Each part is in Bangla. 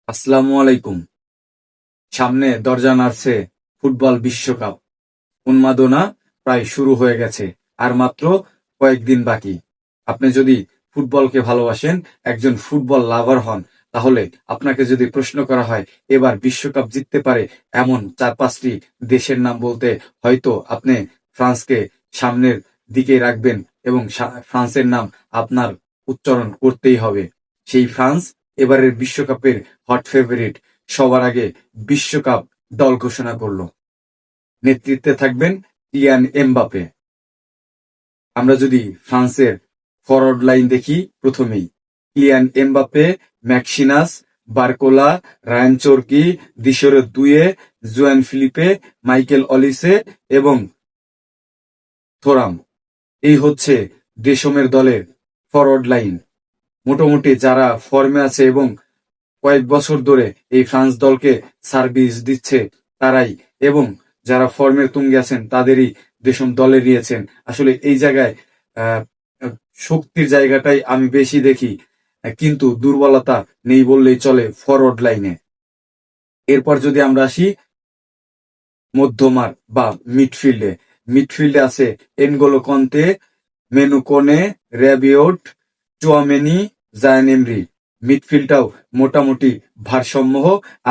আসসালামু আলাইকুম। সামনে দরজা নাড়ছে ফুটবল বিশ্বকাপ। উন্মাদনা প্রায় শুরু হয়ে গেছে। আর মাত্র কয়েকদিন বাকি। আপনি যদি ফুটবলকে ভালোবাসেন, একজন ফুটবল লাভার হন, তাহলে আপনাকে যদি প্রশ্ন করা হয় এবার বিশ্বকাপ জিততে পারে এমন ৪-৫টি দেশের নাম বলতে, হয়তো আপনি ফ্রান্সকে সামনের দিকে রাখবেন এবং ফ্রান্সের নাম আপনার উচ্চারণ করতেই হবে। সেই ফ্রান্স এবারের বিশ্বকাপের হট ফেভারিট। সবার আগে বিশ্বকাপ দল ঘোষণা করল। নেতৃত্বে থাকবেন কিলিয়ান এমবাপে। আমরা যদি ফ্রান্সের ফরওয়ার্ড লাইন দেখি, প্রথমেই কিলিয়ান এমবাপে, ম্যাক্সিনাস, বারকোলা, রায়ান চোরকি, দিশরে দুয়ে, জুয়ান ফিলিপে, মাইকেল অলিসে এবং থোরাম। এই হচ্ছে দেশমের দলের ফরওয়ার্ড লাইন। মোটামুটি যারা ফর্মে আছে এবং কয়েক বছর ধরে এই ফ্রান্স দলকে সার্ভিস দিচ্ছে তারাই, এবং যারা ফর্মের তুঙ্গে আছেন তাদেরই দেশম দলে নিয়েছেন। আসলে এই জায়গায় আহ, শক্তির জায়গাটাই আমি বেশি দেখি, কিন্তু দুর্বলতা নেই বললেই চলে ফরওয়ার্ড লাইনে। এরপর যদি আমরা আসি মধ্যমার বা মিডফিল্ডে, মিডফিল্ডে আছে এনগোলো কন্তে, মেনু কোনে, র্যাবিওট, চুয়ামেনি, জায়ান এমরি। মিডফিল্ডটাও মোটামুটি ভারসাম্য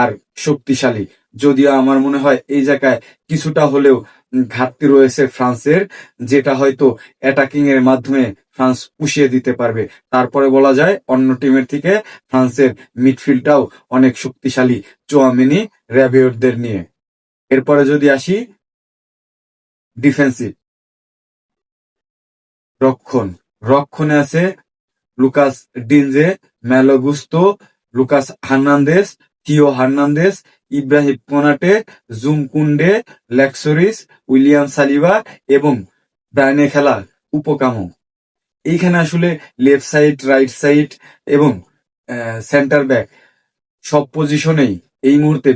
আর শক্তিশালী। যদিও আমার মনে হয় এই জায়গায় কিছুটা হলেও ঘাটতি রয়েছে ফ্রান্সের, যেটা হয়তো অ্যাটাকিং এর মাধ্যমে ফ্রান্স পুষিয়ে দিতে পারবে। তারপরে বলা যায় অন্য টিমের থেকে ফ্রান্সের মিডফিল্ডটাও অনেক শক্তিশালী চুয়ামেনি, র্যাবিওটদের নিয়ে। এরপরে যদি আসি ডিফেন্সিভ, রক্ষণ, রক্ষণে আছে লুকাস ডিনজে, Malo Gusto, Lucas Hernandez, Theo Hernandez, Ibrahima Konate, জুম কুন্ডে, লেক্সরিস, উইলিয়াম সালিবা এবং ব্রায়ানে খেলা উপকামো। এইখানে আসলে লেফট সাইড, রাইট সাইড এবং সেন্টার ব্যাক সব পজিশনেই এই মুহূর্তে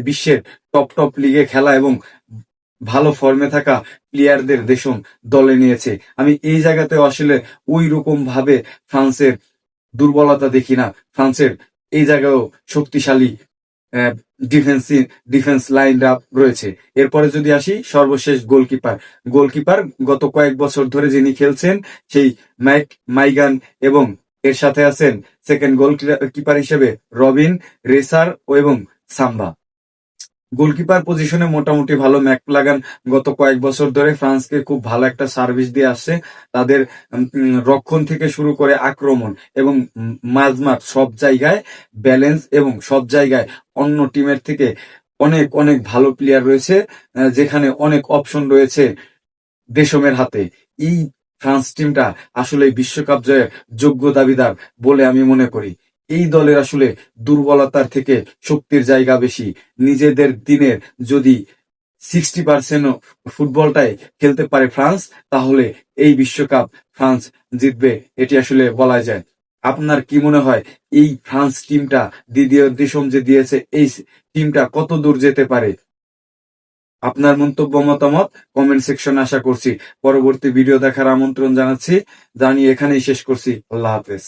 বিশ্বের টপ টপ লিগে খেলা এবং ভালো ফর্মে থাকা প্লেয়ারদের দেশম দলে নিয়েছে। আমি এই জায়গাতেও আসলে ওই রকম ভাবে ফ্রান্সের দুর্বলতা দেখি না। ফ্রান্সের এই জায়গায়ও শক্তিশালী ডিফেন্স লাইন আপ রয়েছে। এরপরে যদি আসি সর্বশেষ গোলকিপার, গোলকিপার গত কয়েক বছর ধরে যিনি খেলছেন সেই মাইগান, এবং এর সাথে আছেন সেকেন্ড গোলকিপার হিসেবে রবিন, রেসার এবং সাম্বা। গোলকিপার পজিশনে মোটামুটি ভালো ম্যাকলাগান গত কয়েক বছর ধরে ফ্রান্সকে খুব ভালো একটা সার্ভিস দিয়ে আসছে। তাদের রক্ষণ থেকে শুরু করে আক্রমণ এবং মাঝমাঠ সব জায়গায় ব্যালেন্স এবং সব জায়গায় অন্য টিমের থেকে অনেক অনেক ভালো প্লেয়ার রয়েছে, যেখানে অনেক অপশন রয়েছে দেশমের হাতে। এই ফ্রান্স টিমটা আসলে বিশ্বকাপ জয়ের যোগ্য দাবিদার বলে আমি মনে করি। এই দলের আসলে দুর্বলতার থেকে শক্তির জায়গা বেশি। নিজেদের দিনের যদি 60% ফুটবলটাই খেলতে পারে ফ্রান্স, তাহলে এই বিশ্বকাপ ফ্রান্স জিতবে, এটি আসলে বলা যায়। আপনার কি মনে হয় এই ফ্রান্স টিমটা, দ্বিতীয় দেশম যে দিয়েছে, এই টিমটা কত দূর যেতে পারে? আপনার মন্তব্য মতামত কমেন্ট সেকশনে আশা করছি। পরবর্তী ভিডিও দেখার আমন্ত্রণ জানাচ্ছি। জানিয়ে এখানেই শেষ করছি। আল্লাহ হাফেজ।